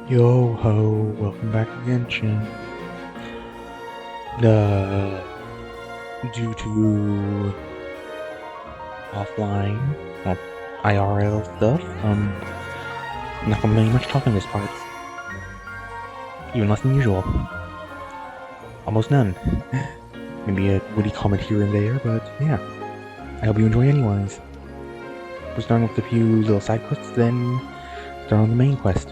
Yo ho, welcome back to Genshin. Uh, Due to offline, well, IRL stuff, I'm not gonna be much talking this part. Even less than usual. Almost none. Maybe a witty comment here and there, but yeah. I hope you enjoy anyways. We're starting with a few little side quests, then start on the main quest.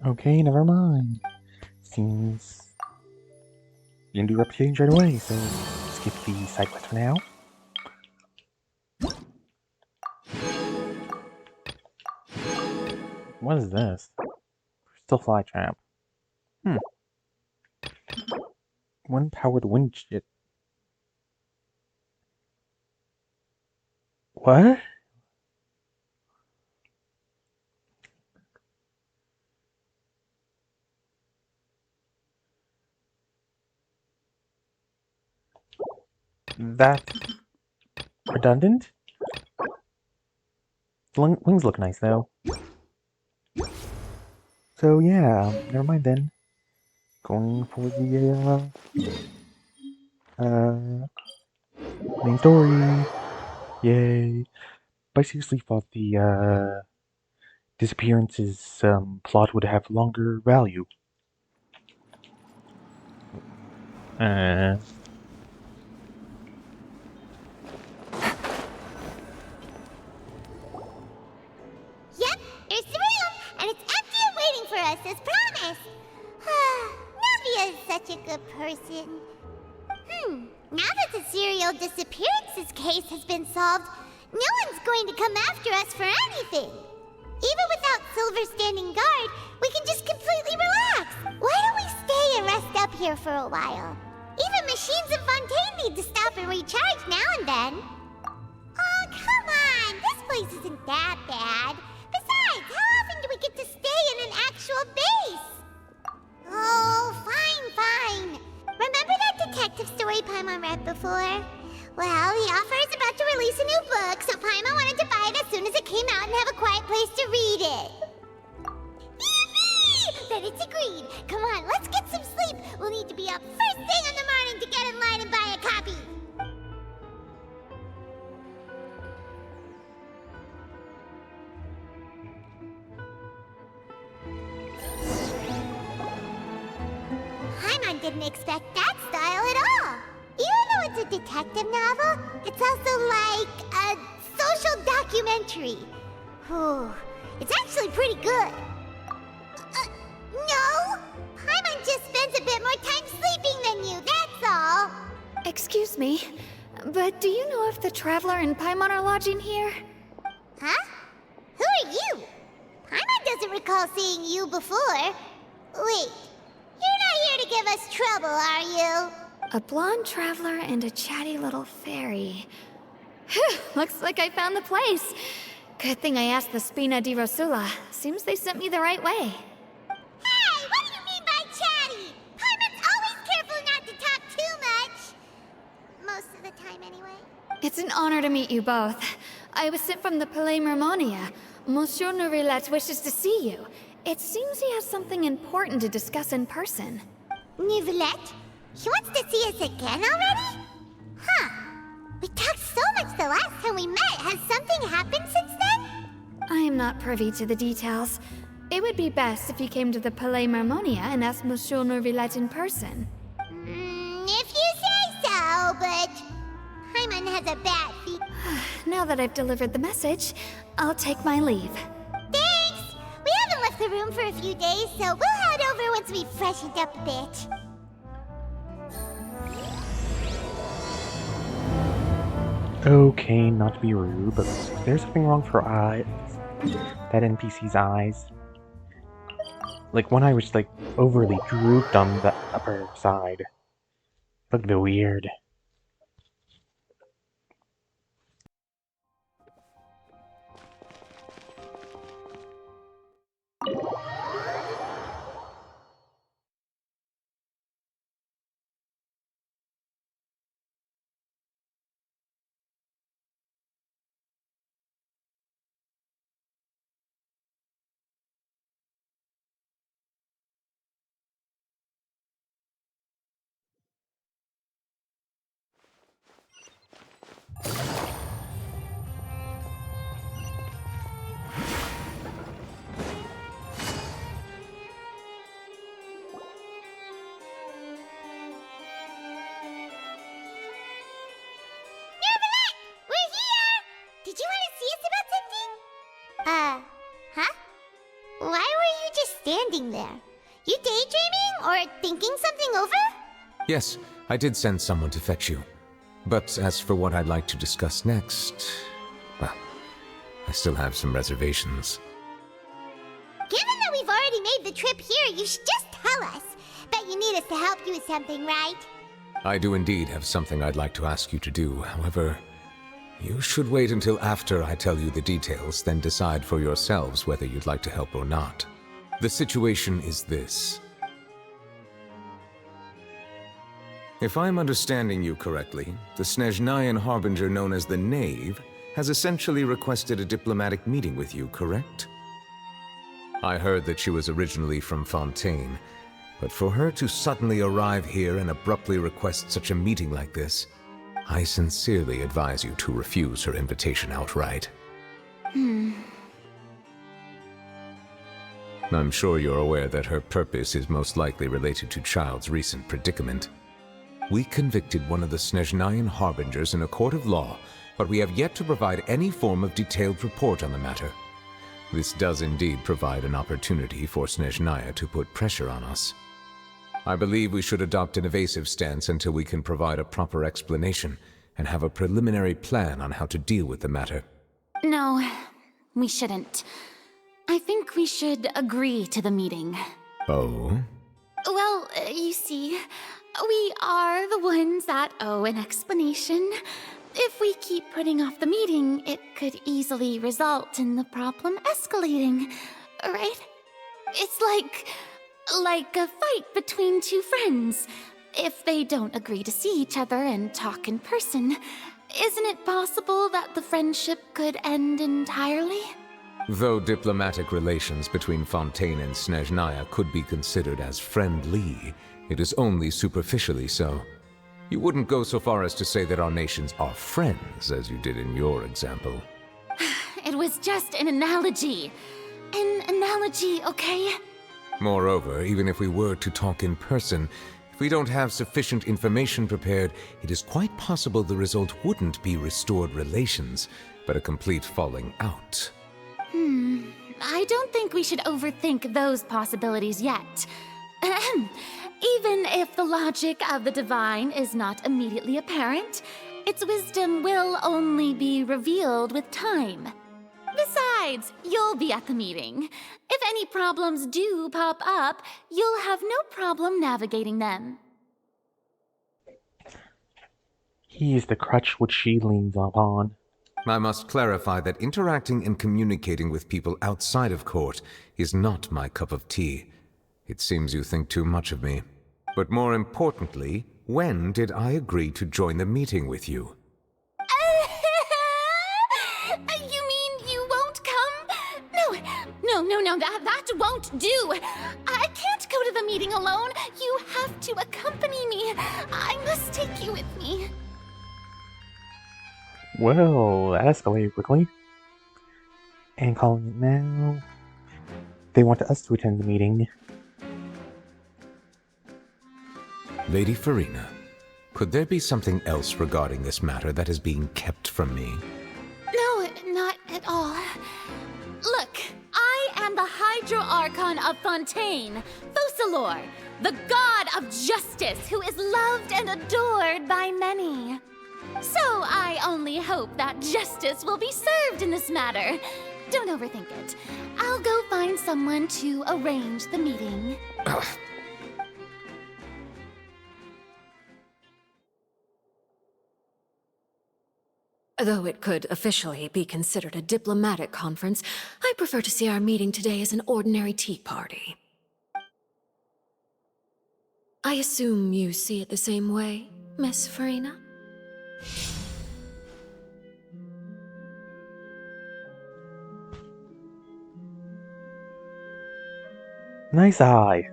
Okay, never mind. Seems you can do reputation right away, so skip the side quest for now. What is this? Still fly trap. One powered wind ship. What? That redundant? The wings look nice though. So yeah, never mind then. Going for the main story. Yay. But I seriously thought the disappearances plot would have longer value. Uh Yep, here's the room, and it's empty and waiting for us as promised. Navia is such a good person. Now that the serial disappearances case has been solved, no one's going to come after us for anything. Even without Silver standing guard, we can just completely relax. Why don't we stay and rest up here for a while? Even machines in Fontaine need to stop and recharge now and then. Oh, come on! This place isn't that bad. Besides, how often do we get to stay in an actual base? Oh, fine. Remember that detective story Paimon read before? Well, the author is about to release a new book, so Paimon wanted to buy it as soon as it came out and have a quiet place to read it. Yippee! Then it's agreed. Come on, let's get some sleep. We'll need to be up first thing in the morning to get in line and buy a copy. Paimon didn't expect that style at all. Even though it's a detective novel, it's also like a social documentary. Whew, it's actually pretty good. No! Paimon just spends a bit more time sleeping than you, that's all. Excuse me, but do you know if the Traveler and Paimon are lodging here? Huh? Who are you? Paimon doesn't recall seeing you before. Wait, you're not here to give us trouble, are you? A blonde traveler and a chatty little fairy. Phew, looks like I found the place. Good thing I asked the Spina di Rosula. Seems they sent me the right way. Hey, what do you mean by chatty? Paimon's always careful not to talk too much. Most of the time, anyway. It's an honor to meet you both. I was sent from the Palais Mermonia. Monsieur Nourilette wishes to see you. It seems he has something important to discuss in person. Nivelette? He wants to see us again already? Huh. We talked so much the last time we met. Has something happened since then? I am not privy to the details. It would be best if you came to the Palais Mermonia and asked Monsieur Nourilette in person. If you say so, but Paimon has a bad feet. Now that I've delivered the message, I'll take my leave. Thanks! We haven't left the room for a few days, so we'll head over once we've freshened up a bit. Okay, not to be rude, but there's something wrong for eyes. That NPC's eyes. Like one eye was like overly drooped on the upper side. Looked a bit weird. standing there? You daydreaming or thinking something over? Yes, I did send someone to fetch you. But as for what I'd like to discuss next, well, I still have some reservations. Given that we've already made the trip here, you should just tell us. Bet you need us to help you with something, right? I do indeed have something I'd like to ask you to do. However, you should wait until after I tell you the details, then decide for yourselves whether you'd like to help or not. The situation is this. If I'm understanding you correctly, the Snezhnayan Harbinger known as the Knave has essentially requested a diplomatic meeting with you, correct? I heard that she was originally from Fontaine, but for her to suddenly arrive here and abruptly request such a meeting like this, I sincerely advise you to refuse her invitation outright. I'm sure you're aware that her purpose is most likely related to Child's recent predicament. We convicted one of the Snezhnayan Harbingers in a court of law, but we have yet to provide any form of detailed report on the matter. This does indeed provide an opportunity for Snezhnaya to put pressure on us. I believe we should adopt an evasive stance until we can provide a proper explanation and have a preliminary plan on how to deal with the matter. No, we shouldn't. I think we should agree to the meeting. Oh? Well, you see, we are the ones that owe an explanation. If we keep putting off the meeting, it could easily result in the problem escalating, right? It's like a fight between two friends. If they don't agree to see each other and talk in person, isn't it possible that the friendship could end entirely? Though diplomatic relations between Fontaine and Snezhnaya could be considered as friendly, it is only superficially so. You wouldn't go so far as to say that our nations are friends, as you did in your example. It was just an analogy. An analogy, okay? Moreover, even if we were to talk in person, if we don't have sufficient information prepared, it is quite possible the result wouldn't be restored relations, but a complete falling out. I don't think we should overthink those possibilities yet. Even if the logic of the divine is not immediately apparent, its wisdom will only be revealed with time. Besides, you'll be at the meeting. If any problems do pop up, you'll have no problem navigating them. He is the crutch which she leans upon. I must clarify that interacting and communicating with people outside of court is not my cup of tea. It seems you think too much of me. But more importantly, when did I agree to join the meeting with you? You mean you won't come? No, that won't do. I can't go to the meeting alone. You have to accompany me. I must take you with me. Well, that escalated quickly. And calling it now. They want us to attend the meeting. Lady Farina, could there be something else regarding this matter that is being kept from me? No, not at all. Look, I am the Hydro Archon of Fontaine, Focalor, the god of justice who is loved and adored by many. So I only hope that justice will be served in this matter. Don't overthink it. I'll go find someone to arrange the meeting. Though it could officially be considered a diplomatic conference, I prefer to see our meeting today as an ordinary tea party. I assume you see it the same way, Miss Farina? Nice eye.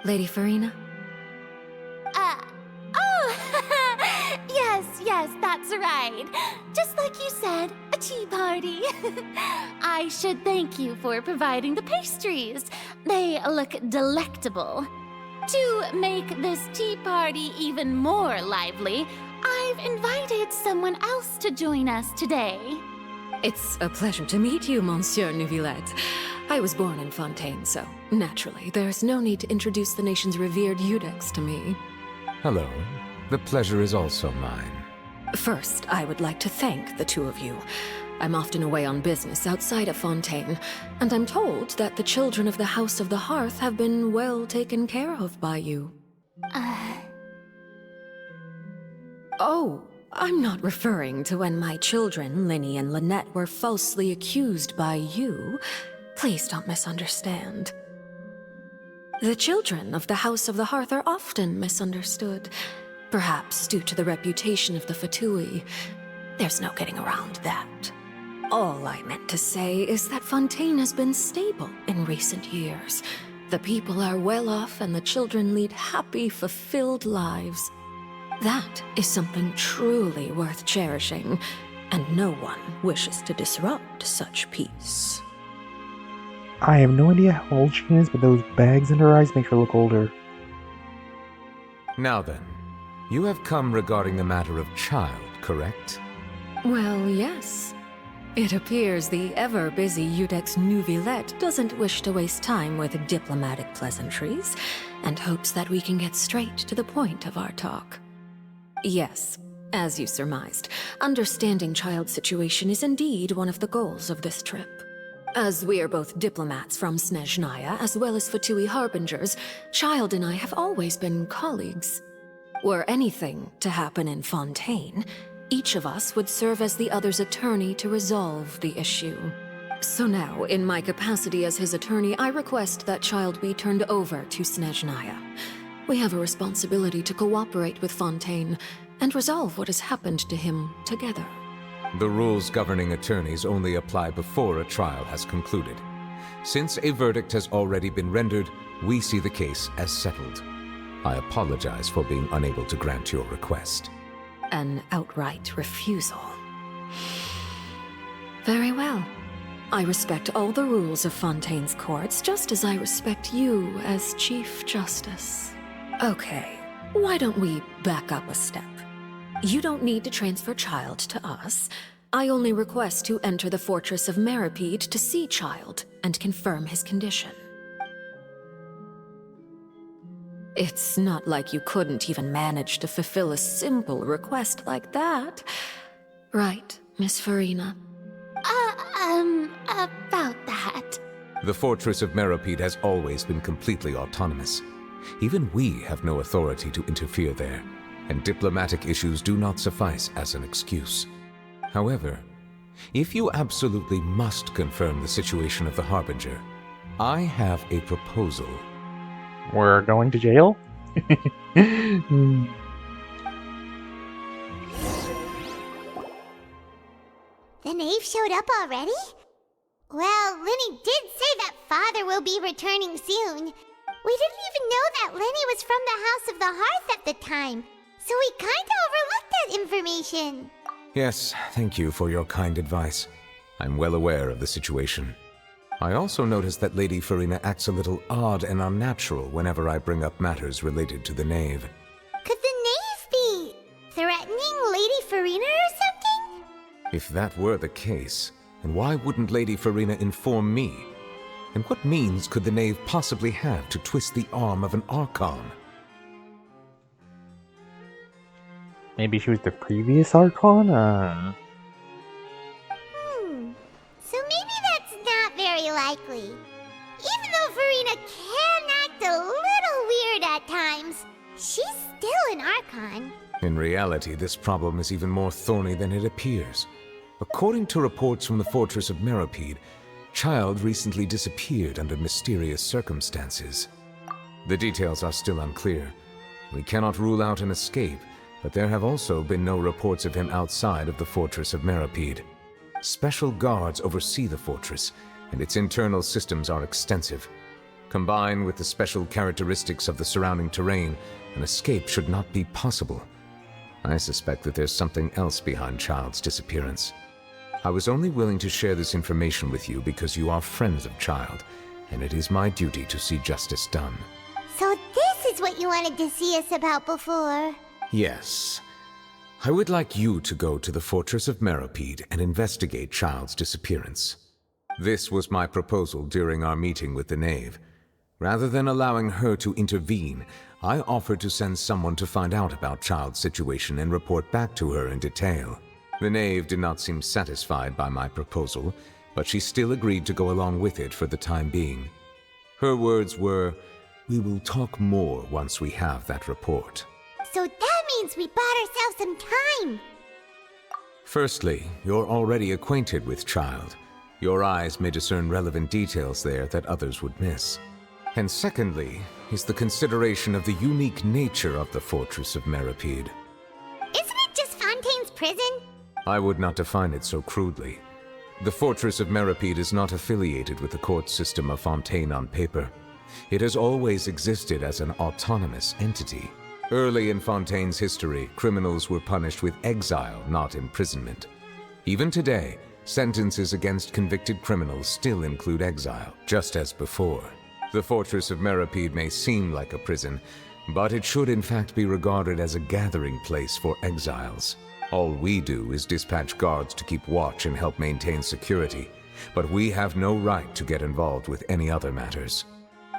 Lady Farina? Yes, that's right. Just like you said, a tea party. I should thank you for providing the pastries. They look delectable. To make this tea party even more lively, I've invited someone else to join us today. It's a pleasure to meet you, Monsieur Neuvillette. I was born in Fontaine, so naturally, there's no need to introduce the nation's revered Eudex to me. Hello. The pleasure is also mine. First, I would like to thank the two of you. I'm often away on business outside of Fontaine, and I'm told that the children of the House of the Hearth have been well taken care of by you. Oh, I'm not referring to when my children, Linny and Lynette, were falsely accused by you. Please don't misunderstand. The children of the House of the Hearth are often misunderstood, perhaps due to the reputation of the Fatui. There's no getting around that. All I meant to say is that Fontaine has been stable in recent years. The people are well off and the children lead happy, fulfilled lives. That is something truly worth cherishing, and no one wishes to disrupt such peace. I have no idea how old she is, but those bags in her eyes make her look older. Now then, you have come regarding the matter of child, correct? Well, yes. It appears the ever-busy Eudex Neuvillette doesn't wish to waste time with diplomatic pleasantries, and hopes that we can get straight to the point of our talk. Yes, as you surmised, understanding Child's situation is indeed one of the goals of this trip. As we are both diplomats from Snezhnaya, as well as Fatui Harbingers, Child and I have always been colleagues. Were anything to happen in Fontaine, each of us would serve as the other's attorney to resolve the issue. So now, in my capacity as his attorney, I request that Child be turned over to Snezhnaya. We have a responsibility to cooperate with Fontaine and resolve what has happened to him together. The rules governing attorneys only apply before a trial has concluded. Since a verdict has already been rendered, we see the case as settled. I apologize for being unable to grant your request. An outright refusal. Very well. I respect all the rules of Fontaine's courts, just as I respect you as Chief Justice. Okay, why don't we back up a step? You don't need to transfer Child to us. I only request to enter the fortress of Meripede to see Child and confirm his condition. It's not like you couldn't even manage to fulfill a simple request like that. Right, Miss Farina? About that. The fortress of Meripede has always been completely autonomous. Even we have no authority to interfere there, and diplomatic issues do not suffice as an excuse. However, if you absolutely must confirm the situation of the Harbinger, I have a proposal. We're going to jail? The knave showed up already? Well, Lenny did say that Father will be returning soon. We didn't even know that Lenny was from the House of the Hearth at the time, so we kinda overlooked that information. Yes, thank you for your kind advice. I'm well aware of the situation. I also noticed that Lady Farina acts a little odd and unnatural whenever I bring up matters related to the knave. Could the knave be threatening Lady Farina or something? If that were the case, then why wouldn't Lady Farina inform me? And what means could the knave possibly have to twist the arm of an Archon? Maybe she was the previous Archon? So maybe that's not very likely. Even though Farina can act a little weird at times, she's still an Archon. In reality, this problem is even more thorny than it appears. According to reports from the fortress of Meripede, Child recently disappeared under mysterious circumstances. The details are still unclear. We cannot rule out an escape, but there have also been no reports of him outside of the fortress of Meripede. Special guards oversee the fortress, and its internal systems are extensive. Combined with the special characteristics of the surrounding terrain, an escape should not be possible. I suspect that there's something else behind Child's disappearance. I was only willing to share this information with you because you are friends of Child, and it is my duty to see justice done. So this is what you wanted to see us about before. Yes. I would like you to go to the Fortress of Meropide and investigate Child's disappearance. This was my proposal during our meeting with the Knave. Rather than allowing her to intervene, I offered to send someone to find out about Child's situation and report back to her in detail. The Knave did not seem satisfied by my proposal, but she still agreed to go along with it for the time being. Her words were, "We will talk more once we have that report." So that means we bought ourselves some time. Firstly, you're already acquainted with Child. Your eyes may discern relevant details there that others would miss. And secondly, is the consideration of the unique nature of the Fortress of Meropide. Isn't it just Fontaine's prison? I would not define it so crudely. The Fortress of Meropide is not affiliated with the court system of Fontaine on paper. It has always existed as an autonomous entity. Early in Fontaine's history, criminals were punished with exile, not imprisonment. Even today, sentences against convicted criminals still include exile, just as before. The Fortress of Meropide may seem like a prison, but it should in fact be regarded as a gathering place for exiles. All we do is dispatch guards to keep watch and help maintain security, but we have no right to get involved with any other matters.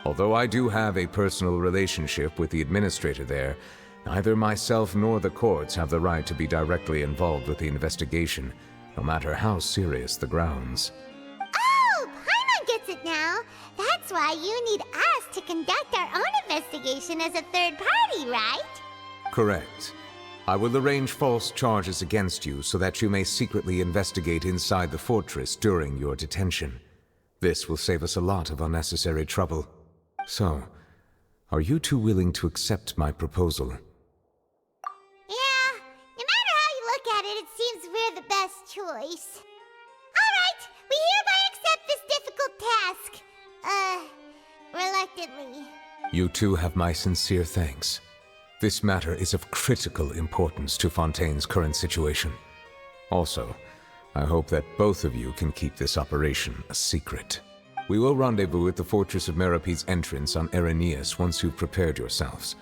Although I do have a personal relationship with the administrator there, neither myself nor the courts have the right to be directly involved with the investigation, no matter how serious the grounds. Oh, Paimon gets it now. That's why you need us to conduct our own investigation as a third party, right? Correct. I will arrange false charges against you so that you may secretly investigate inside the fortress during your detention. This will save us a lot of unnecessary trouble. So, are you two willing to accept my proposal? Yeah, no matter how you look at it, it seems we're the best choice. Alright, we hereby accept this difficult task. Reluctantly. You two have my sincere thanks. This matter is of critical importance to Fontaine's current situation. Also, I hope that both of you can keep this operation a secret. We will rendezvous at the Fortress of Meropide's entrance on Erinius once you've prepared yourselves.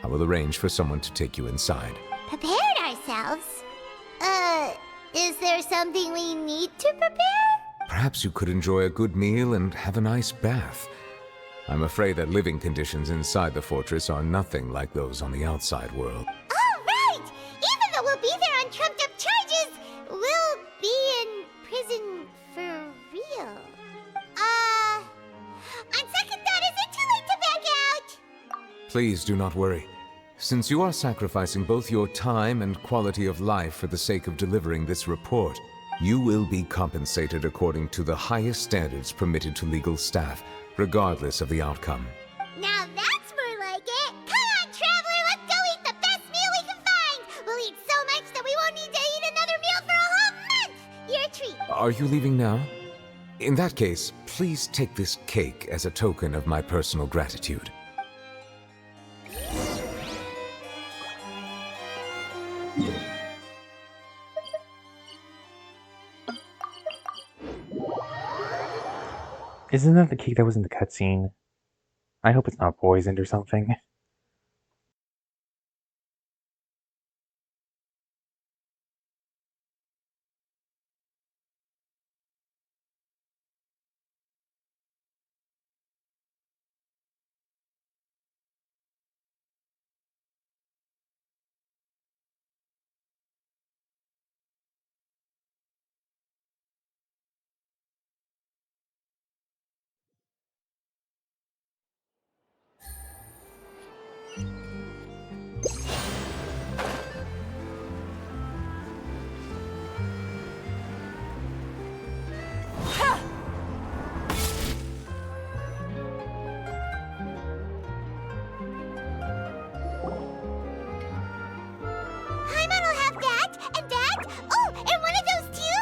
I will arrange for someone to take you inside. Prepared ourselves? Is there something we need to prepare? Perhaps you could enjoy a good meal and have a nice bath. I'm afraid that living conditions inside the fortress are nothing like those on the outside world. Oh, right! Even though we'll be there on trumped-up charges, we'll be in prison for real. On second thought, is it too late to back out? Please do not worry. Since you are sacrificing both your time and quality of life for the sake of delivering this report, you will be compensated according to the highest standards permitted to legal staff, regardless of the outcome. Now that's more like it! Come on, Traveler, let's go eat the best meal we can find! We'll eat so much that we won't need to eat another meal for a whole month! Your treat! Are you leaving now? In that case, please take this cake as a token of my personal gratitude. Isn't that the cake that was in the cutscene? I hope it's not poisoned or something. Paimon will have that, and that. Oh, and one of those too.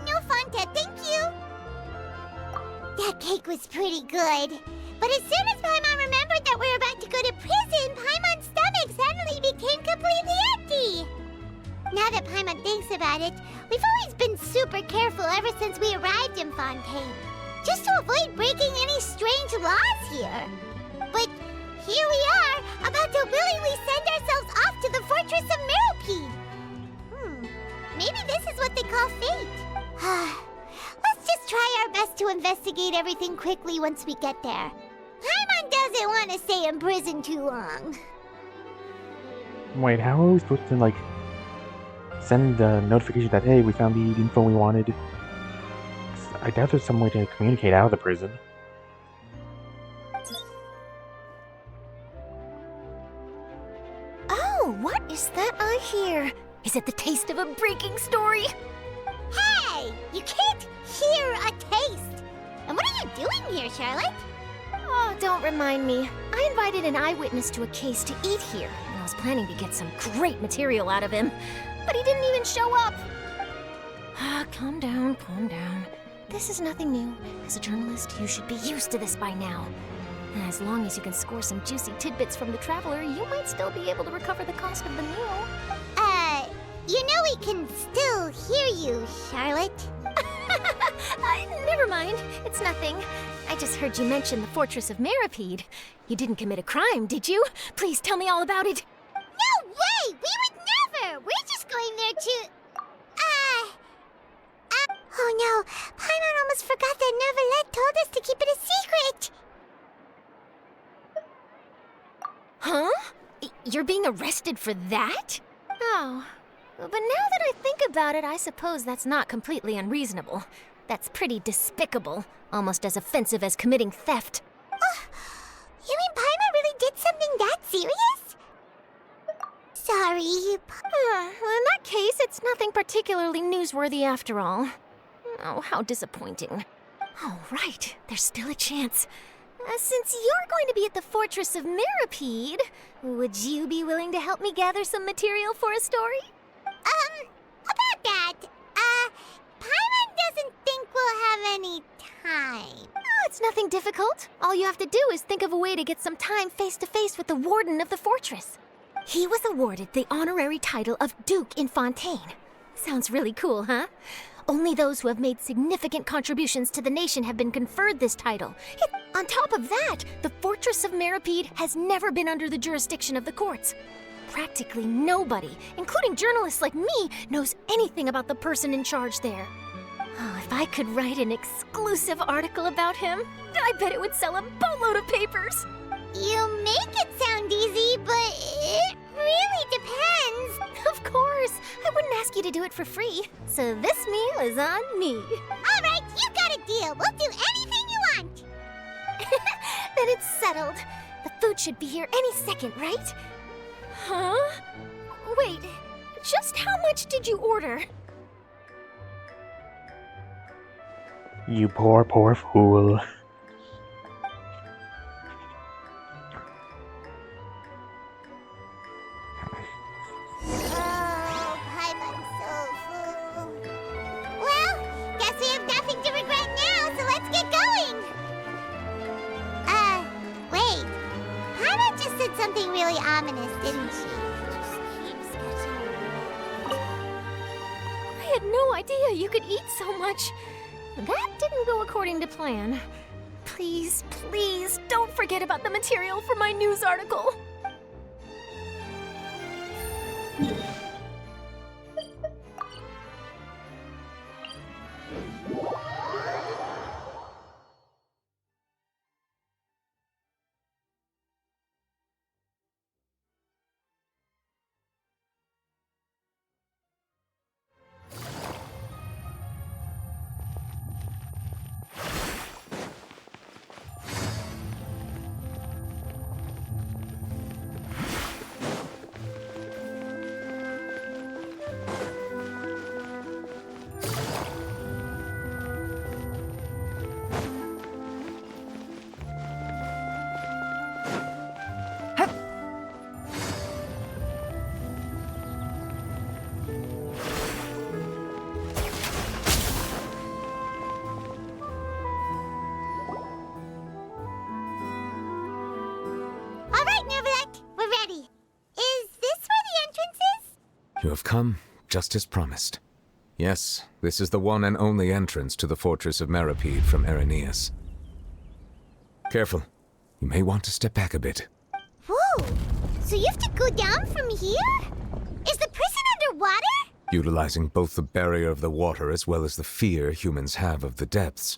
No Fonta, thank you. That cake was pretty good. But as soon as Paimon remembered that we were about to go to prison, Paimon's stomach suddenly became completely empty. Now that Paimon thinks about it, we've always been super careful ever since we arrived in Fontaine, just to avoid breaking any strange laws here. But here we are, about to willingly send ourselves off to the Fortress of Meropide. this is what they call fate. Let's just try our best to investigate everything quickly once we get there. Paimon doesn't want to stay in prison too long. Wait, how are we supposed to, like, send a notification that, hey, we found the info we wanted? 'Cause I doubt there's some way to communicate out of the prison. Oh, what is that I hear? Is it the taste of a breaking story? Hey! You can't hear a taste! And what are you doing here, Charlotte? Oh, don't remind me. I invited an eyewitness to a case to eat here, and I was planning to get some great material out of him. But he didn't even show up. Calm down, calm down. This is nothing new. As a journalist, you should be used to this by now. And as long as you can score some juicy tidbits from the traveler, you might still be able to recover the cost of the meal. You know we can still hear you, Charlotte. Never mind. It's nothing. I just heard you mention the Fortress of Meripede. You didn't commit a crime, did you? Please tell me all about it. No way! We would never! We're just going there to... Oh no, Paimon almost forgot that Neuvillette told us to keep it a secret! Huh? You're being arrested for that? Oh. But now that I think about it, I suppose that's not completely unreasonable. That's pretty despicable, almost as offensive as committing theft. You mean Paimon really did something that serious? Sorry. Well, in that case, it's nothing particularly newsworthy after all. Oh, how disappointing. Oh, right. There's still a chance. Since you're going to be at the Fortress of Meripede, would you be willing to help me gather some material for a story? About that, Paimon doesn't think we'll have any time. Oh, it's nothing difficult. All you have to do is think of a way to get some time face-to-face with the warden of the fortress. He was awarded the honorary title of Duke in Fontaine. Sounds really cool, huh? Only those who have made significant contributions to the nation have been conferred this title. On top of that, the Fortress of Meripede has never been under the jurisdiction of the courts. Practically nobody, including journalists like me, knows anything about the person in charge there. Oh, if I could write an exclusive article about him, I bet it would sell a boatload of papers. You make it sound easy, but it really depends. Of course, I wouldn't ask you to do it for free. So this meal is on me. All right, you got a deal. We'll do anything you want. Then it's settled. The food should be here any second, right? Huh? Wait, just how much did you order? You poor, poor fool. Oh, Paimon's so full. Well, guess we have nothing to regret now, so let's get going. Wait. Paimon just said something really ominous, didn't she? I had no idea you could eat so much. That didn't go according to plan. Please, please, don't forget about the material for my news article. All right, Neuvillette, we're ready. Is this where the entrance is? You have come just as promised. Yes, this is the one and only entrance to the Fortress of Meripede from Irenaeus. Careful. You may want to step back a bit. Whoa! So you have to go down from here? Is the prison underwater? Utilizing both the barrier of the water as well as the fear humans have of the depths,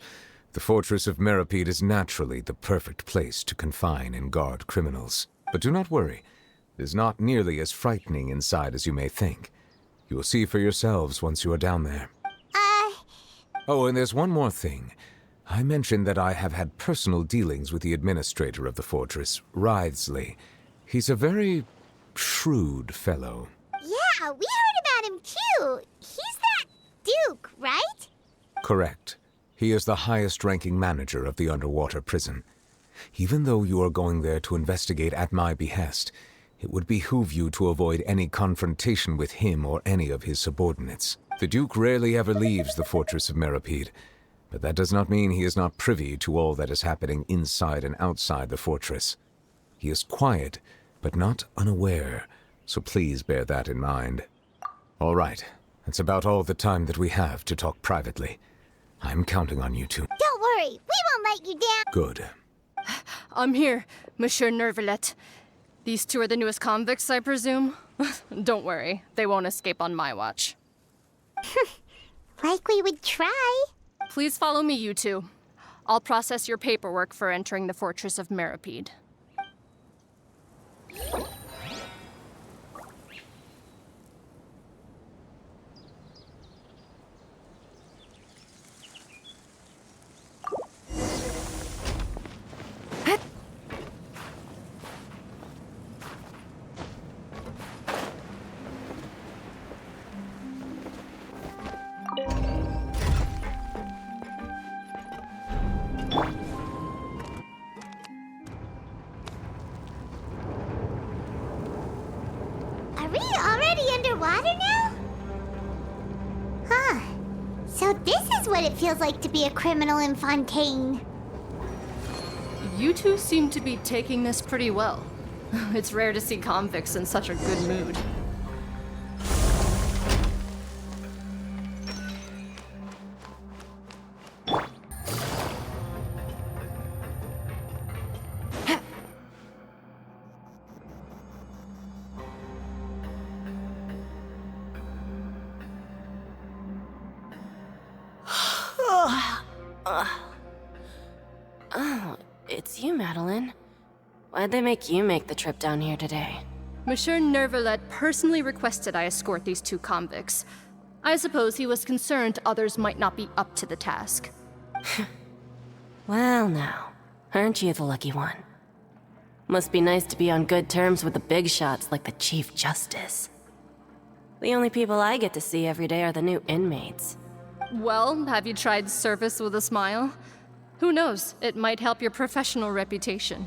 the fortress of Meripede is naturally the perfect place to confine and guard criminals. But do not worry, it is not nearly as frightening inside as you may think. You will see for yourselves once you are down there. Oh, and there's one more thing. I mentioned that I have had personal dealings with the administrator of the fortress, Wriothesley. He's a very shrewd fellow. Yeah, we heard about him too. He's that Duke, right? Correct. He is the highest-ranking manager of the underwater prison. Even though you are going there to investigate at my behest, it would behoove you to avoid any confrontation with him or any of his subordinates. The Duke rarely ever leaves the fortress of Meripede, but that does not mean he is not privy to all that is happening inside and outside the fortress. He is quiet, but not unaware, so please bear that in mind. All right, that's about all the time that we have to talk privately. I'm counting on you two. Don't worry, we won't let you down. Good. I'm here, Monsieur Nervalet. These two are the newest convicts, I presume? Don't worry, they won't escape on my watch. Like we would try. Please follow me, you two. I'll process your paperwork for entering the Fortress of Meripede. Are we already underwater now? Huh. So this is what it feels like to be a criminal in Fontaine. You two seem to be taking this pretty well. It's rare to see convicts in such a good mood. Oh, it's you, Madeline. Why'd they make you make the trip down here today? Monsieur Nervalet personally requested I escort these two convicts. I suppose he was concerned others might not be up to the task. Well now, aren't you the lucky one? Must be nice to be on good terms with the big shots like the Chief Justice. The only people I get to see every day are the new inmates. Well, have you tried service with a smile? Who knows, it might help your professional reputation.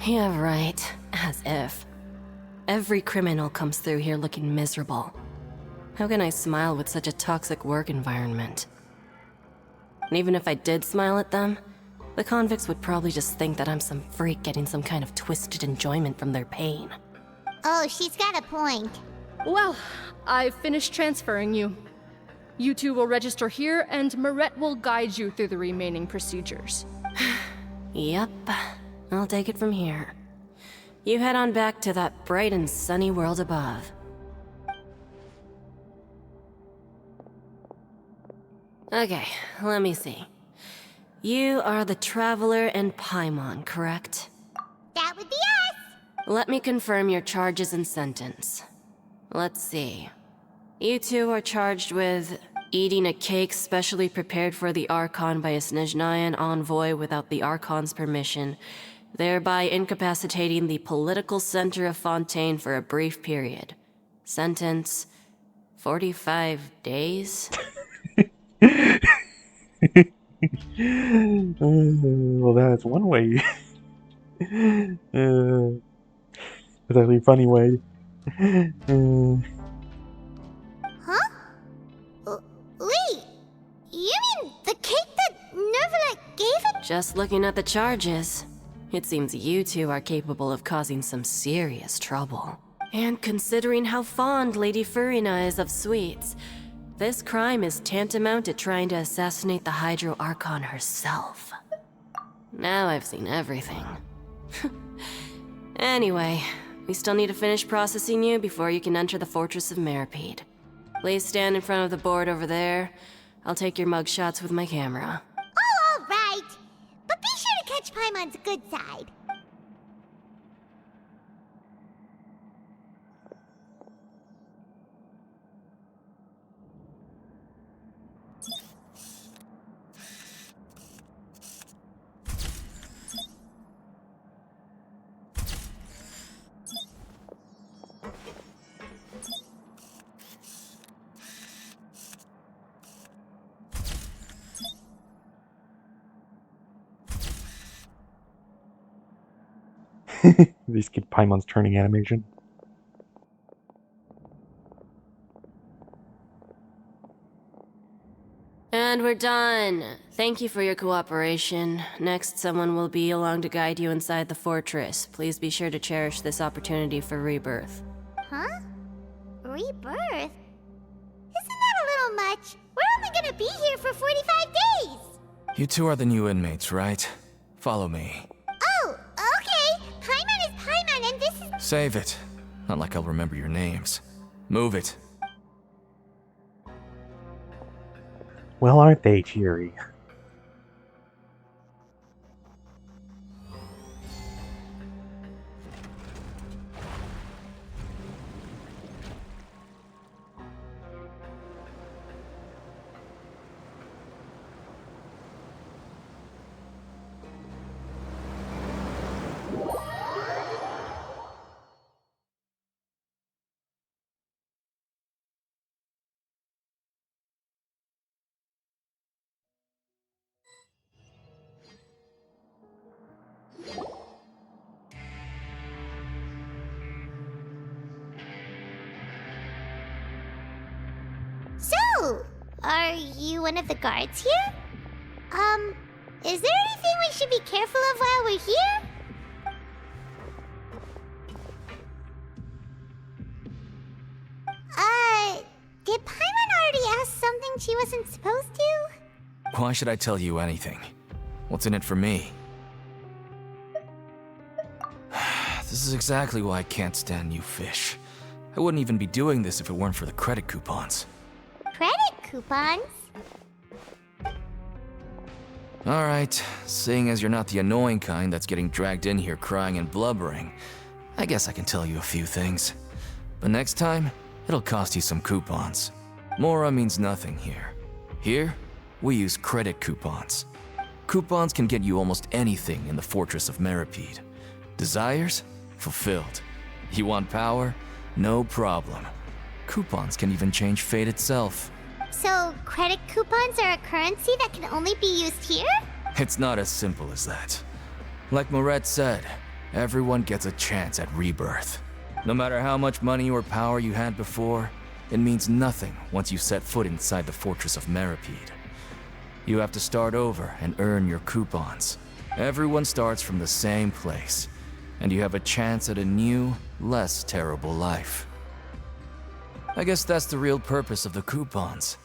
Yeah, right. As if. Every criminal comes through here looking miserable. How can I smile with such a toxic work environment? And even if I did smile at them, the convicts would probably just think that I'm some freak getting some kind of twisted enjoyment from their pain. Oh, she's got a point. Well, I've finished transferring you. You two will register here, and Marette will guide you through the remaining procedures. Yep, I'll take it from here. You head on back to that bright and sunny world above. Okay, let me see. You are the Traveler and Paimon, correct? That would be us. Let me confirm your charges and sentence. Let's see. You two are charged with eating a cake specially prepared for the Archon by a Snezhnayan envoy without the Archon's permission, thereby incapacitating the political center of Fontaine for a brief period. Sentence: 45 days? Well, that's one way. It's actually a funny way. Huh? Wait, you mean the cake that Nervalet gave him? Just looking at the charges, it seems you two are capable of causing some serious trouble. And considering how fond Lady Furina is of sweets, this crime is tantamount to trying to assassinate the Hydro Archon herself. Now I've seen everything. Anyway, We still need to finish processing you before you can enter the Fortress of Meripede. Please stand in front of the board over there. I'll take your mugshots with my camera. Oh, all right. But be sure to catch Paimon's good side. These kid Paimon's turning animation. And we're done. Thank you for your cooperation. Next, someone will be along to guide you inside the fortress. Please be sure to cherish this opportunity for rebirth. Huh? Rebirth? Isn't that a little much? We're only gonna be here for 45 days! You two are the new inmates, right? Follow me. Oh, okay. Paimon is Paimon, and this is... Save it. Not like I'll remember your names. Move it. Well, aren't they cheery? So, are you one of the guards here? Is there anything we should be careful of while we're here? Did Paimon already ask something she wasn't supposed to? Why should I tell you anything? What's in it for me? This is exactly why I can't stand you fish. I wouldn't even be doing this if it weren't for the credit coupons. Credit coupons? Alright, seeing as you're not the annoying kind that's getting dragged in here crying and blubbering, I guess I can tell you a few things. But next time, it'll cost you some coupons. Mora means nothing here. Here, we use credit coupons. Coupons can get you almost anything in the Fortress of Meripede. Desires? Fulfilled. You want power? No problem. Coupons can even change fate itself. So, credit coupons are a currency that can only be used here? It's not as simple as that. Like Moret said, everyone gets a chance at rebirth. No matter how much money or power you had before, it means nothing once you set foot inside the Fortress of Meripede. You have to start over and earn your coupons. Everyone starts from the same place, and you have a chance at a new, less terrible life. I guess that's the real purpose of the coupons.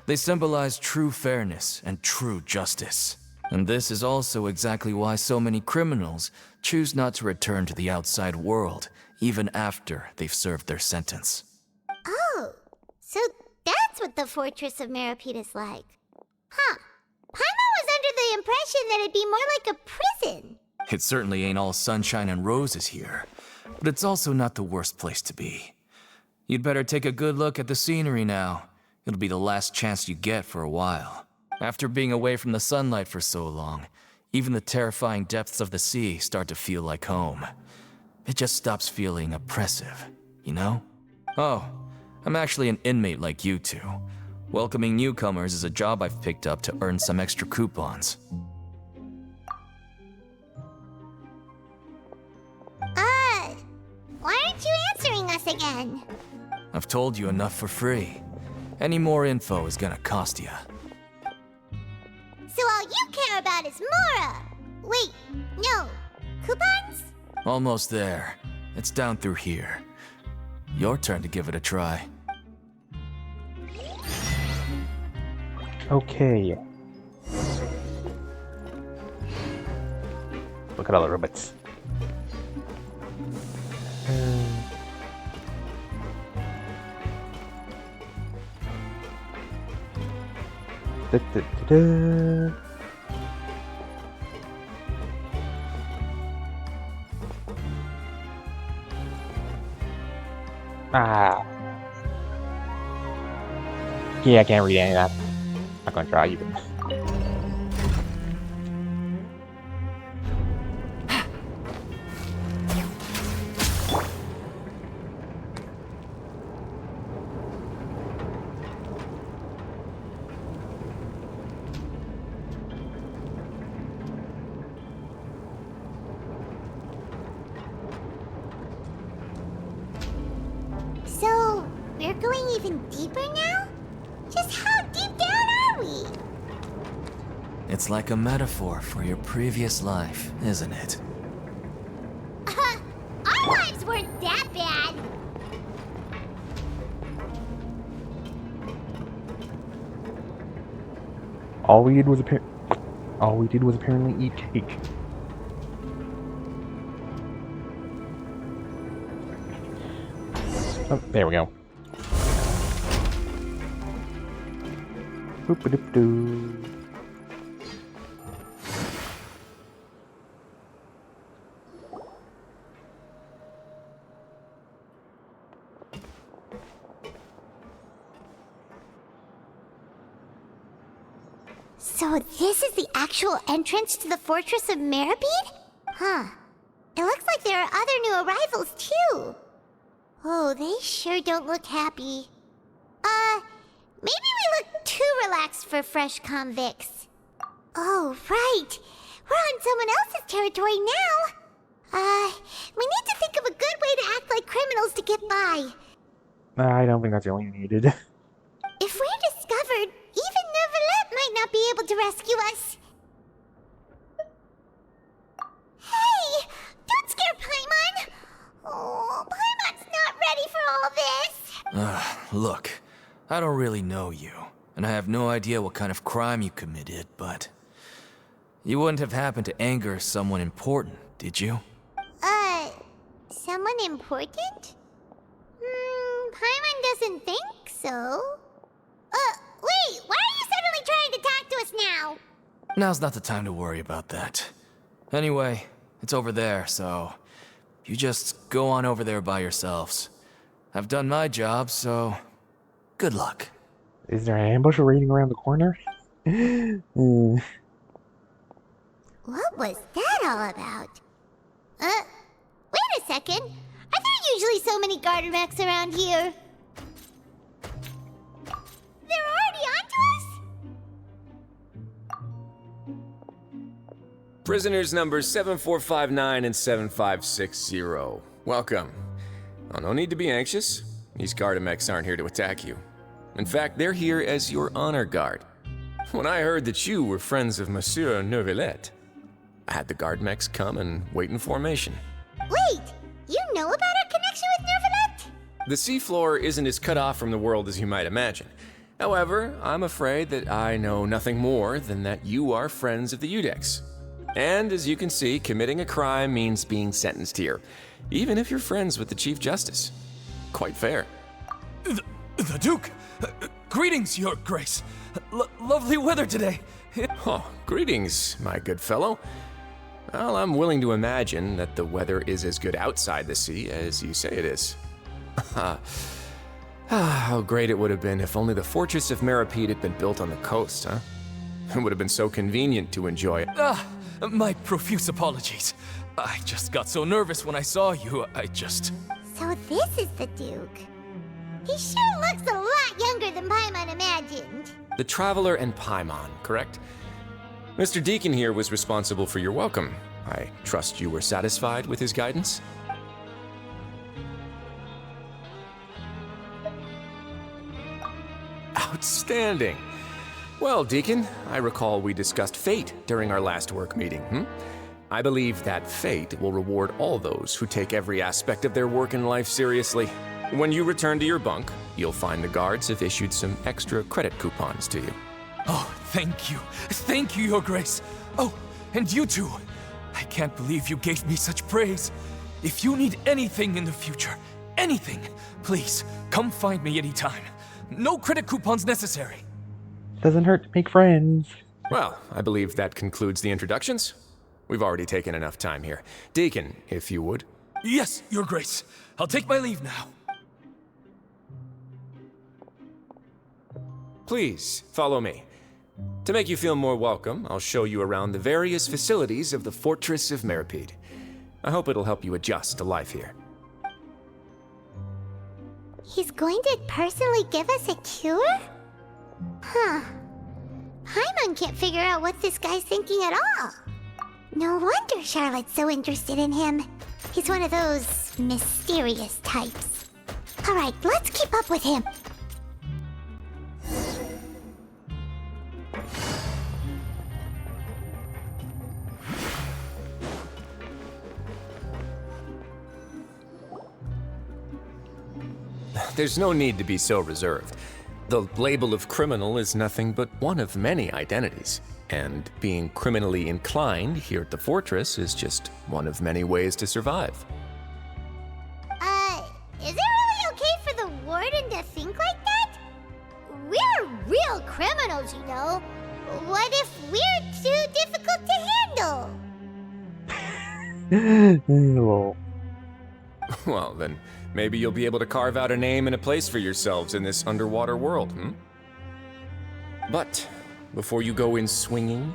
They symbolize true fairness and true justice. And this is also exactly why so many criminals choose not to return to the outside world, even after they've served their sentence. Oh, so that's what the Fortress of Meripede is like. Huh. Paimon was under the impression that it'd be more like a prison. It certainly ain't all sunshine and roses here, but it's also not the worst place to be. You'd better take a good look at the scenery now. It'll be the last chance you get for a while. After being away from the sunlight for so long, even the terrifying depths of the sea start to feel like home. It just stops feeling oppressive, you know? Oh, I'm actually an inmate like you two. Welcoming newcomers is a job I've picked up to earn some extra coupons. Why aren't you answering us again? I've told you enough for free. Any more info is gonna cost you. So all you care about is Mora! Wait, no. Coupons? Almost there. It's down through here. Your turn to give it a try. Okay. Look at all the robots. Da-da-da-da. Ah. Yeah, I can't read any of that. Not gonna try even. So, we're going even deeper now? Just how deep down are we? It's like a metaphor for your previous life, isn't it? Our lives weren't that bad. All we did was apparently eat cake. Oh, there we go. Boop-a-doop-doo. So this is the actual entrance to the Fortress of Meripede? Huh. It looks like there are other new arrivals, too. Oh, they sure don't look happy. Maybe we look too relaxed for fresh convicts. Oh, right. We're on someone else's territory now. We need to think of a good way to act like criminals to get by. I don't think that's really needed. If we're discovered, even Neuvillette might not be able to rescue us. Hey! Don't scare Paimon! Oh, Paimon's not ready for all this! Look, I don't really know you, and I have no idea what kind of crime you committed, but... You wouldn't have happened to anger someone important, did you? Someone important? Paimon doesn't think so. Wait, why are you suddenly trying to talk to us now? Now's not the time to worry about that. Anyway, it's over there, so... You just go on over there by yourselves. I've done my job, so... Good luck. Is there an ambush waiting around the corner? What was that all about? Wait a second. Are there usually so many Gardermechs around here? They're already onto us? Prisoners numbers 7459 and 7560. Welcome. Oh, no need to be anxious. These Gardermechs aren't here to attack you. In fact, they're here as your honor guard. When I heard that you were friends of Monsieur Neuvillette, I had the Gardermechs come and wait in formation. Wait, you know about our connection with Neuvillette? The seafloor isn't as cut off from the world as you might imagine. However, I'm afraid that I know nothing more than that you are friends of the Udex. And as you can see, committing a crime means being sentenced here, even if you're friends with the Chief Justice. Quite fair. The Duke! Greetings, Your Grace! Lovely weather today! Oh, greetings, my good fellow. Well, I'm willing to imagine that the weather is as good outside the sea as you say it is. How great it would have been if only the Fortress of Meripede had been built on the coast, huh? It would have been so convenient to enjoy it. My profuse apologies. I just got so nervous when I saw you, So this is the Duke. He sure looks a lot younger than Paimon imagined. The Traveler and Paimon, correct? Mr. Deacon here was responsible for your welcome. I trust you were satisfied with his guidance? Outstanding. Well, Deacon, I recall we discussed fate during our last work meeting, I believe that fate will reward all those who take every aspect of their work in life seriously. When you return to your bunk, you'll find the guards have issued some extra credit coupons to you. Oh, thank you. Thank you, Your Grace. Oh, and you too. I can't believe you gave me such praise. If you need anything in the future, anything, please, come find me anytime. No credit coupons necessary. Doesn't hurt to make friends. Well, I believe that concludes the introductions. We've already taken enough time here. Deacon, if you would. Yes, Your Grace. I'll take my leave now. Please, follow me. To make you feel more welcome, I'll show you around the various facilities of the Fortress of Meripede. I hope it'll help you adjust to life here. He's going to personally give us a cure? Huh. Paimon can't figure out what this guy's thinking at all. No wonder Charlotte's so interested in him. He's one of those mysterious types. Alright, let's keep up with him. There's no need to be so reserved. The label of criminal is nothing but one of many identities. And being criminally inclined here at the Fortress is just one of many ways to survive. Is it really okay for the Warden to think like that? We're real criminals, you know. What if we're too difficult to handle? Lol. Well, then maybe you'll be able to carve out a name and a place for yourselves in this underwater world, But before you go in swinging,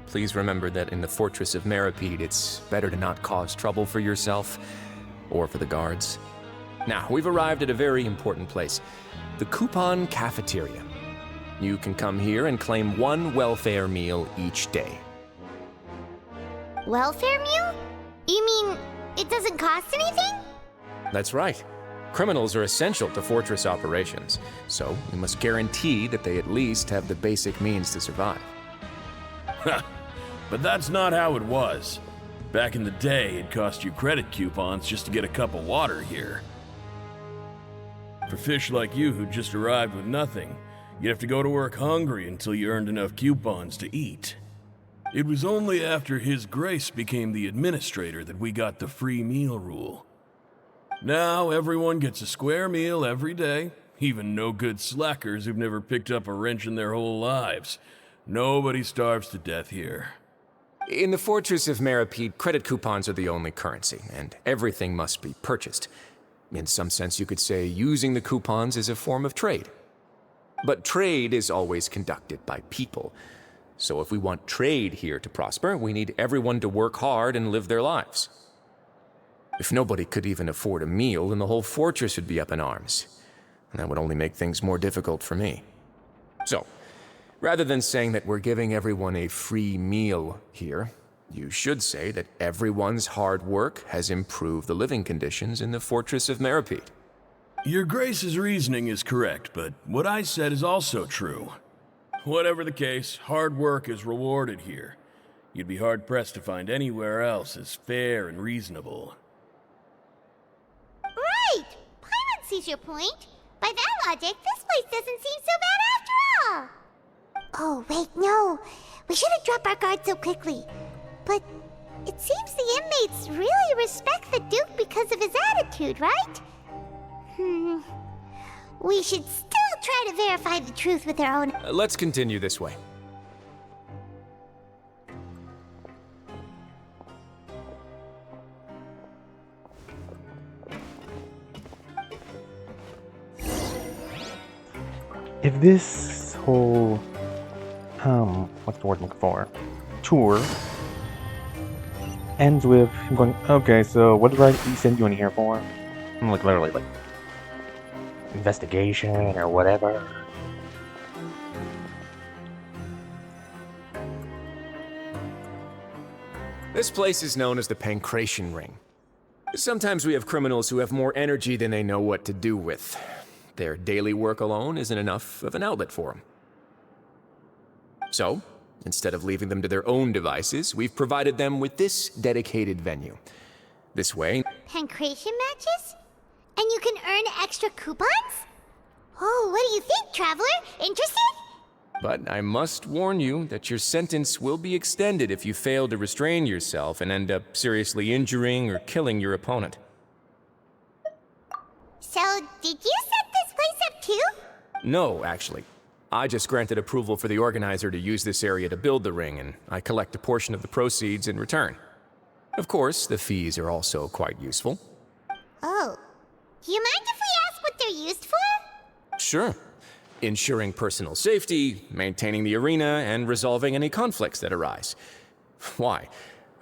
please remember that in the Fortress of Meripede, it's better to not cause trouble for yourself or for the guards. Now, we've arrived at a very important place, the Coupon Cafeteria. You can come here and claim one welfare meal each day. Welfare meal? You mean it doesn't cost anything? That's right. Criminals are essential to Fortress operations, so we must guarantee that they at least have the basic means to survive. But that's not how it was. Back in the day, it cost you credit coupons just to get a cup of water here. For fish like you who just arrived with nothing, you'd have to go to work hungry until you earned enough coupons to eat. It was only after His Grace became the administrator that we got the free meal rule. Now everyone gets a square meal every day, even no-good slackers who've never picked up a wrench in their whole lives. Nobody starves to death here. In the Fortress of Meripede, credit coupons are the only currency, and everything must be purchased. In some sense, you could say using the coupons is a form of trade. But trade is always conducted by people. So if we want trade here to prosper, we need everyone to work hard and live their lives. If nobody could even afford a meal, then the whole fortress would be up in arms. And that would only make things more difficult for me. So, rather than saying that we're giving everyone a free meal here, you should say that everyone's hard work has improved the living conditions in the Fortress of Meripede. Your Grace's reasoning is correct, but what I said is also true. Whatever the case, hard work is rewarded here. You'd be hard-pressed to find anywhere else as fair and reasonable. Right! Paimon sees your point. By that logic, this place doesn't seem so bad after all. Oh, wait, no. We shouldn't drop our guard so quickly. But it seems the inmates really respect the Duke because of his attitude, right? We should still try to verify the truth with our own... Let's continue this way. If this whole, what's the word I'm looking for? Tour ends with him going, okay, so what did I send you in here for? I'm like literally like investigation or whatever. This place is known as the Pancration Ring. Sometimes we have criminals who have more energy than they know what to do with. Their daily work alone isn't enough of an outlet for them. So, instead of leaving them to their own devices, we've provided them with this dedicated venue. This way... Pancration matches? And you can earn extra coupons? Oh, what do you think, Traveler? Interested? But I must warn you that your sentence will be extended if you fail to restrain yourself and end up seriously injuring or killing your opponent. So, did you set this place up too? No, actually. I just granted approval for the organizer to use this area to build the ring, and I collect a portion of the proceeds in return. Of course, the fees are also quite useful. Oh. Do you mind if we ask what they're used for? Sure. Ensuring personal safety, maintaining the arena, and resolving any conflicts that arise. Why?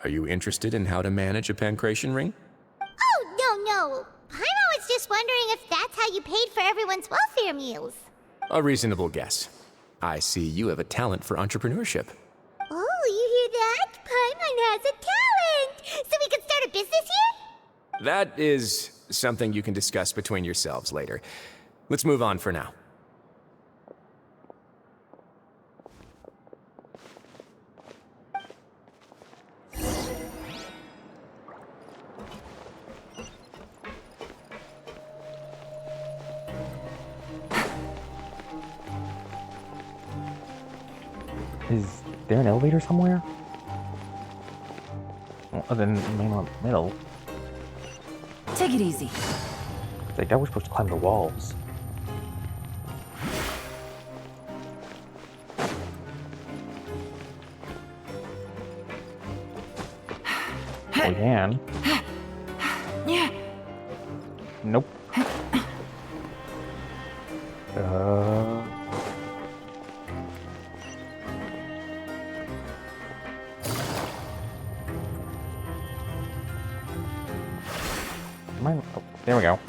Are you interested in how to manage a pancration ring? Oh, no. Paimon was just wondering if that's how you paid for everyone's welfare meals. A reasonable guess. I see you have a talent for entrepreneurship. Oh, you hear that? Paimon has a talent! So we can start a business here? That is something you can discuss between yourselves later. Let's move on for now. Is there an elevator somewhere? Well, other than the main middle. Take it easy. Like that we're supposed to climb the walls. We can. Yeah. Nope. Mine. Oh, there we go.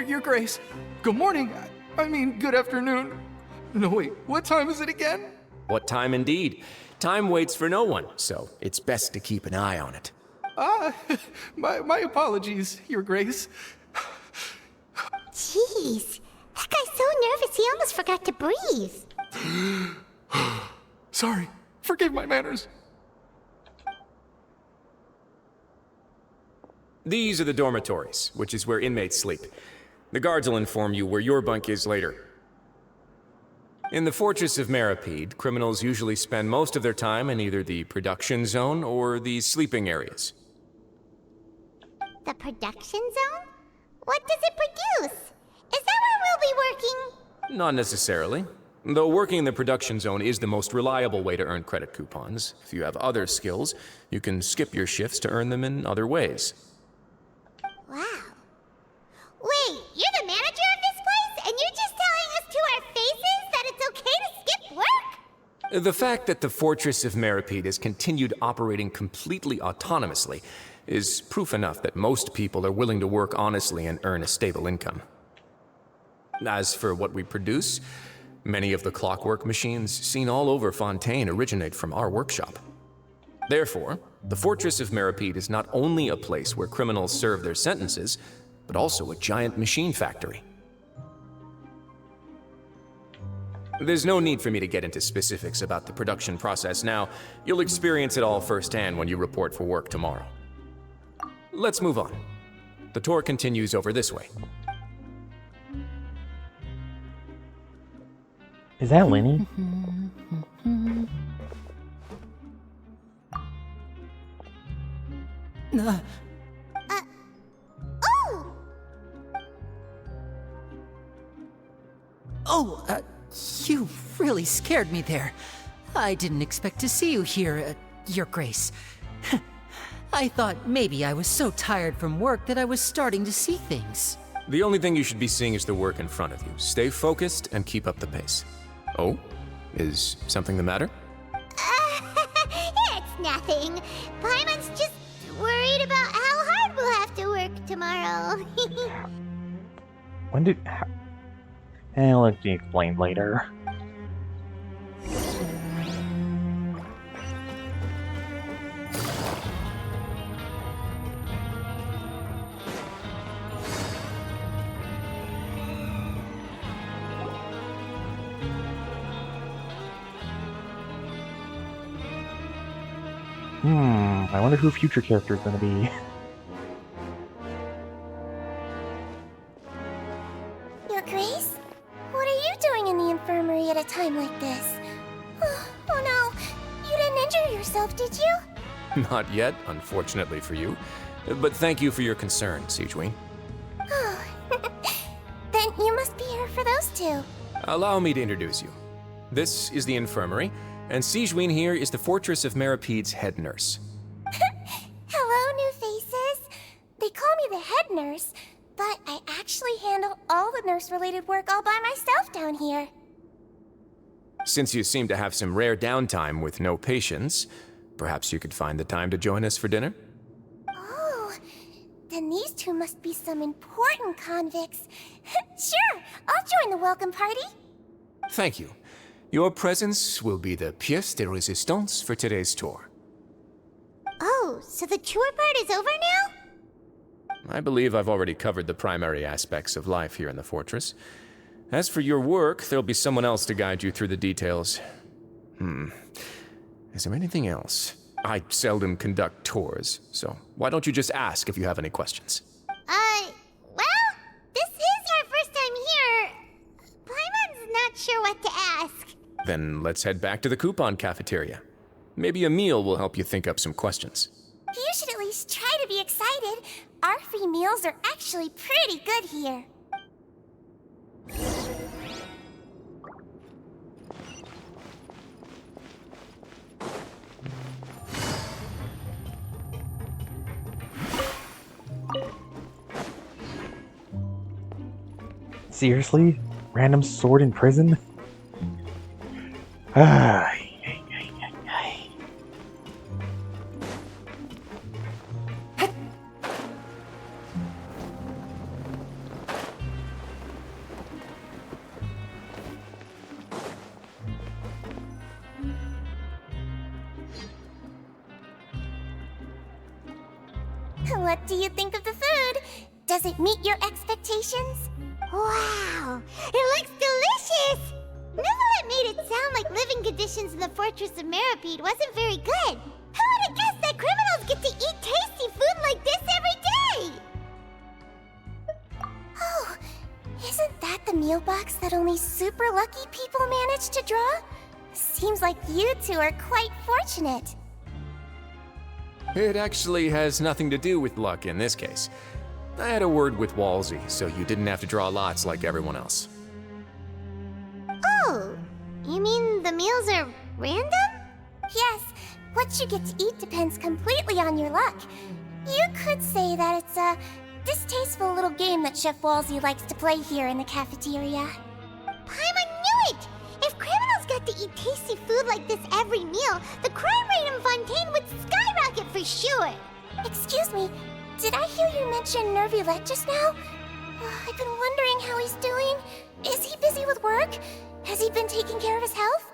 Your Grace. Good morning. I mean, good afternoon. No, wait, what time is it again? What time indeed? Time waits for no one, so it's best to keep an eye on it. My apologies, Your Grace. Jeez, that guy's so nervous he almost forgot to breathe. Sorry, forgive my manners. These are the dormitories, which is where inmates sleep. The guards will inform you where your bunk is later. In the Fortress of Meripede, criminals usually spend most of their time in either the production zone or the sleeping areas. The production zone? What does it produce? Is that where we'll be working? Not necessarily. Though working in the production zone is the most reliable way to earn credit coupons. If you have other skills, you can skip your shifts to earn them in other ways. Wow. Wait, you're the manager of this place, and you're just telling us to our faces that it's okay to skip work? The fact that the Fortress of Meripede has continued operating completely autonomously is proof enough that most people are willing to work honestly and earn a stable income. As for what we produce, many of the clockwork machines seen all over Fontaine originate from our workshop. Therefore, the Fortress of Meripede is not only a place where criminals serve their sentences, but also a giant machine factory. There's no need for me to get into specifics about the production process now. You'll experience it all firsthand when you report for work tomorrow. Let's move on. The tour continues over this way. Is that Lenny? You really scared me there. I didn't expect to see you here, Your Grace. I thought maybe I was so tired from work that I was starting to see things. The only thing you should be seeing is the work in front of you. Stay focused and keep up the pace. Oh? Is something the matter? It's nothing. Paimon's just worried about how hard we'll have to work tomorrow. When did... let's be explained later. I wonder who future character is going to be. Your Grace? What are you doing in the infirmary at a time like this? Oh no, you didn't injure yourself, did you? Not yet, unfortunately for you. But thank you for your concern, Sigewin. Oh, then you must be here for those two. Allow me to introduce you. This is the infirmary, and Sigewin here is the Fortress of Meripede's head nurse. Hello, new faces. They call me the head nurse, but I actually handle all the nurse-related work all by myself down here. Since you seem to have some rare downtime with no patients, perhaps you could find the time to join us for dinner? Oh, then these two must be some important convicts. Sure, I'll join the welcome party. Thank you. Your presence will be the pièce de résistance for today's tour. Oh, so the tour part is over now? I believe I've already covered the primary aspects of life here in the fortress. As for your work, there'll be someone else to guide you through the details. Is there anything else? I seldom conduct tours, so why don't you just ask if you have any questions? Well, this is our first time here. Paimon's not sure what to ask. Then let's head back to the coupon cafeteria. Maybe a meal will help you think up some questions. You should at least try to be excited. Our free meals are actually pretty good here. Seriously? Random sword in prison? Ah. What do you think of the food? Does it meet your expectations? Wow, it looks delicious! Neverlet made it sound like living conditions in the Fortress of Meripede wasn't very good. Who would have guessed that criminals get to eat tasty food like this every day? Oh, isn't that the meal box that only super lucky people manage to draw? Seems like you two are quite fortunate. It actually has nothing to do with luck in this case. I had a word with Walsey, so you didn't have to draw lots like everyone else. Oh, you mean the meals are random? Yes, what you get to eat depends completely on your luck. You could say that it's a distasteful little game that Chef Walsey likes to play here in the cafeteria. Paimon knew it! If criminals got to eat tasty food like this every meal, the crime rate in Fontaine would skyrocket for sure! Excuse me, did I hear you mention Nervulette just now? I've been wondering how he's doing. Is he busy with work? Has he been taking care of his health?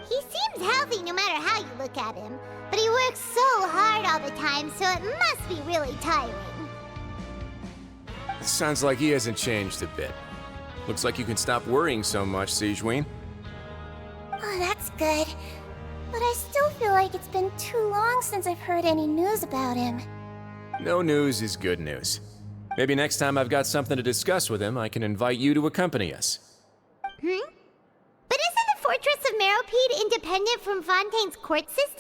He seems healthy no matter how you look at him, but he works so hard all the time, so it must be really tiring. Sounds like he hasn't changed a bit. Looks like you can stop worrying so much, Sigewin. Oh, that's good. But I still feel like it's been too long since I've heard any news about him. No news is good news. Maybe next time I've got something to discuss with him, I can invite you to accompany us. But isn't the Fortress of Meropede independent from Fontaine's court system?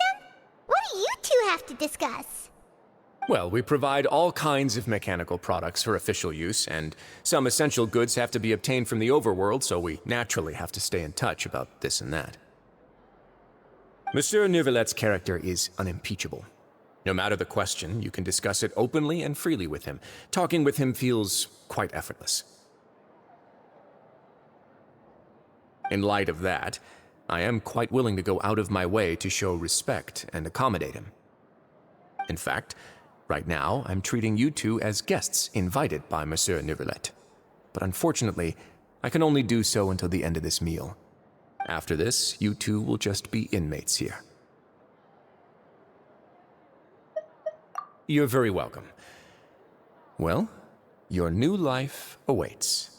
What do you two have to discuss? Well, we provide all kinds of mechanical products for official use, and some essential goods have to be obtained from the overworld, so we naturally have to stay in touch about this and that. Monsieur Nervulet's character is unimpeachable. No matter the question, you can discuss it openly and freely with him. Talking with him feels quite effortless. In light of that, I am quite willing to go out of my way to show respect and accommodate him. In fact, right now I'm treating you two as guests invited by Monsieur Neuvillette. But unfortunately, I can only do so until the end of this meal. After this, you two will just be inmates here. You're very welcome. Well, your new life awaits.